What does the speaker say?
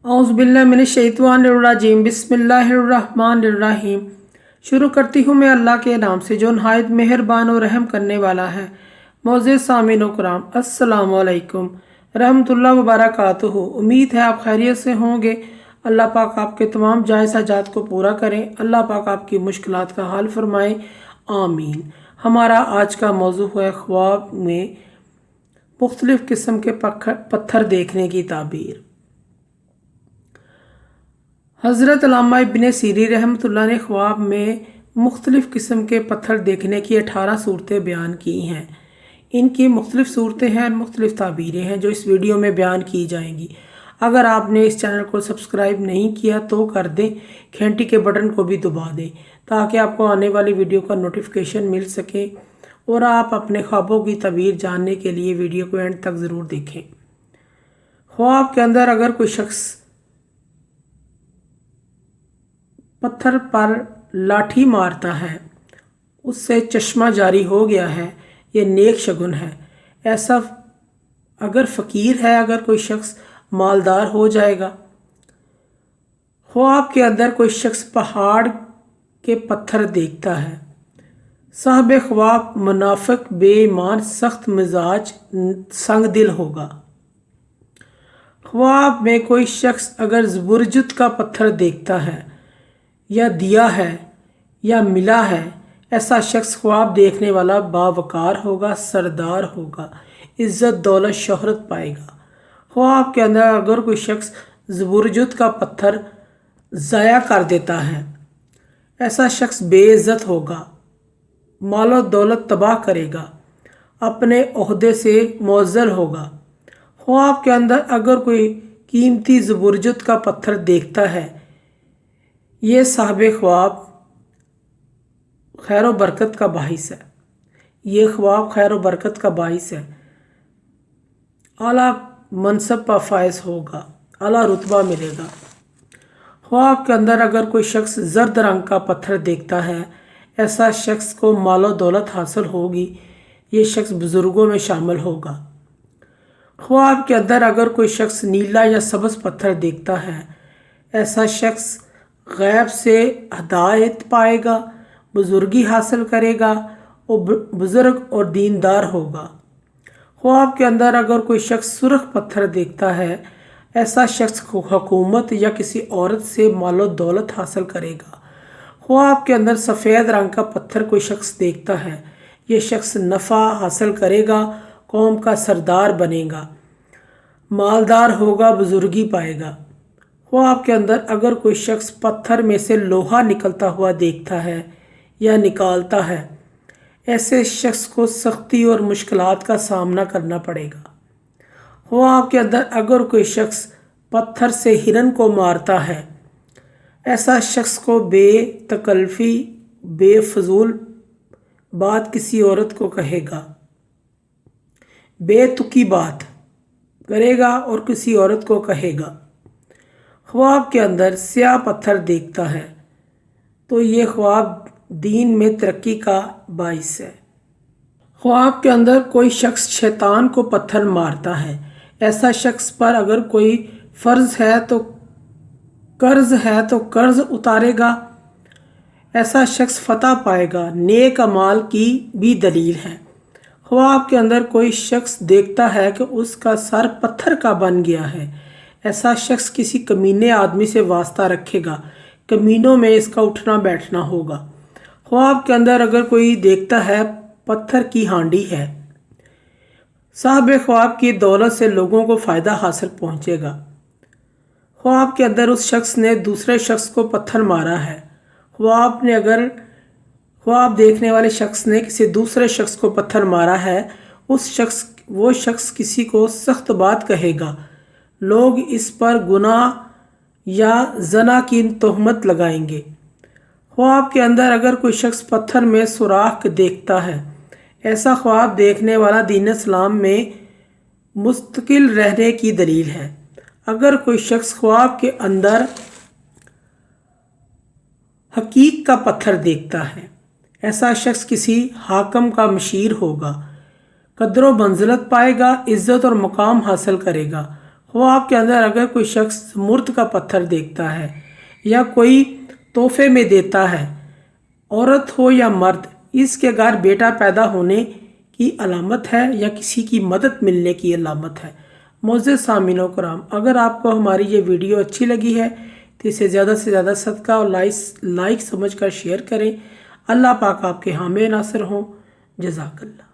औज़ुबिल्लाहिमिनश्शैतानिर्रजीम बिस्मिल्लाहिर्रहमानिर्रहीम। शुरू करती हूँ मैं अल्लाह के नाम से जो नहायत मेहरबान और रहम करने वाला है। मोअज़्ज़िज़ सामीन कराम, अस्सलामु अलैकुम रहमतुल्लाहि व बरकातुहू। उम्मीद है आप खैरियत से होंगे। अल्लाह पाक आपके तमाम जायज़ हाजात को पूरा करें। अल्लाह पाक आपकी मुश्किलात का हल फरमाए, आमीन। हमारा आज का मौजू है ख्वाब में मुख्तलिफ़ किस्म के पत्थर देखने की ताबीर। हज़रत अल्लामा इब्न सीरी रहमतुल्लाह ने ख्वाब में मुख्तलिफ़ किस्म के पत्थर देखने की 18 सूरतें बयान की हैं। इनकी मुख्तलिफ़ सूरतें हैं और मुख्तलिफ़ ताबीरें हैं जो इस वीडियो में बयान की जाएंगी। अगर आपने इस चैनल को सब्सक्राइब नहीं किया तो कर दें, घंटी के बटन को भी दबा दें ताकि आपको आने वाली वीडियो का नोटिफिकेशन मिल सके और आप अपने ख्वाबों की ताबीर जानने के लिए वीडियो को एंड तक ज़रूर देखें। ख्वाब के अंदर अगर कोई शख्स पत्थर पर लाठी मारता है, उससे चश्मा जारी हो गया है, ये नेक शगुन है। ऐसा अगर फ़कीर है, अगर कोई शख्स मालदार हो जाएगा। ख्वाब के अंदर कोई शख्स पहाड़ के पत्थर देखता है, साहब ख्वाब मुनाफिक, बेईमान, सख्त मिजाज, संग दिल होगा। ख्वाब में कोई शख्स अगर ज़बरजुद का पत्थर देखता है या दिया है या मिला है, ऐसा शख्स ख्वाब देखने वाला बावकार होगा, सरदार होगा, इज़्ज़त दौलत शोहरत पाएगा। ख्वाब के अंदर अगर कोई शख्स ज़बरजुद का पत्थर ज़ाया कर देता है, ऐसा शख्स बेइज्जत होगा, मालो दौलत तबाह करेगा, अपने ओहदे से मुअज़्ज़ल होगा। ख्वाब के अंदर अगर कोई कीमती ज़बरजुद का पत्थर देखता है, ये साहब ख्वाब खैर व बरकत का बाइस है। ये ख्वाब खैर व बरकत का बाइस है। आला मनसब पर फायज होगा, आला रुतबा मिलेगा। ख्वाब के अंदर अगर कोई शख्स जर्द रंग का पत्थर देखता है, ऐसा शख्स को मालो दौलत हासिल होगी, ये शख्स बुज़ुर्गों में शामिल होगा। ख्वाब के अंदर अगर कोई शख्स नीला या सब्ज़ पत्थर देखता है, ऐसा शख्स गैब से हदायत पाएगा, बुजुर्गी हासिल करेगा और बुज़ुर्ग और दीनदार होगा। ख्वाब के अंदर अगर कोई शख्स सुर्ख पत्थर देखता है, ऐसा शख्स हुकूमत या किसी औरत से मालो दौलत हासिल करेगा। ख्वाब के अंदर सफ़ेद रंग का पत्थर कोई शख्स देखता है, ये शख्स नफ़ा हासिल करेगा, कौम का सरदार बनेगा, मालदार होगा, बुजुर्गी पाएगा। ख्वाब के अंदर अगर कोई शख्स पत्थर में से लोहा निकलता हुआ देखता है या निकालता है, ऐसे शख्स को सख्ती और मुश्किलात का सामना करना पड़ेगा। ख्वाब के अंदर अगर कोई शख्स पत्थर से हिरन को मारता है, ऐसा शख्स को बेतकल्फ़ी बेफजूल बात किसी औरत को कहेगा, बेतुकी बात करेगा और किसी औरत को कहेगा। ख्वाब के अंदर स्याह पत्थर देखता है तो ये ख्वाब दीन में तरक्की का बाइस है। ख्वाब के अंदर कोई शख्स शैतान को पत्थर मारता है, ऐसा शख्स पर अगर कोई फ़र्ज़ है तो कर्ज़ उतारेगा, ऐसा शख्स फ़तह पाएगा, नेक अमाल की भी दलील है। ख्वाब के अंदर कोई शख्स देखता है कि उसका सर पत्थर का बन गया है, ऐसा शख्स किसी कमीने आदमी से वास्ता रखेगा, कमीनों में इसका उठना बैठना होगा। ख्वाब के अंदर अगर कोई देखता है पत्थर की हांडी है, साहब ख्वाब की दौलत से लोगों को फ़ायदा हासिल पहुँचेगा। ख्वाब के अंदर उस शख्स ने दूसरे शख्स को पत्थर मारा है। ख्वाब देखने वाले शख्स ने किसी दूसरे शख्स को पत्थर मारा है, वो शख्स किसी को सख्त बात कहेगा, लोग इस पर गुनाह या जना की तोहमत लगाएंगे। ख्वाब के अंदर अगर कोई शख्स पत्थर में सुराख देखता है, ऐसा ख्वाब देखने वाला दीन इस्लाम में मुस्तकिल रहने की दलील है। अगर कोई शख्स ख्वाब के अंदर हकीक का पत्थर देखता है, ऐसा शख्स किसी हाकम का मशीर होगा, कदर व मंजिलत पाएगा, इज़्ज़त और मकाम हासिल करेगा। ख्वाब के अंदर अगर कोई शख्स मुर्द का पत्थर देखता है या कोई तोहफे में देता है, औरत हो या मर्द, इसके घर बेटा पैदा होने की अलामत है या किसी की मदद मिलने की अलामत है। मोअज़्ज़ज़ सामीन कराम, अगर आपको हमारी ये वीडियो अच्छी लगी है तो इसे ज़्यादा से ज़्यादा सदका और लाइक समझकर शेयर करें। अल्लाह पाक आपके हामी नासिर हों। जज़ाकल्लाह।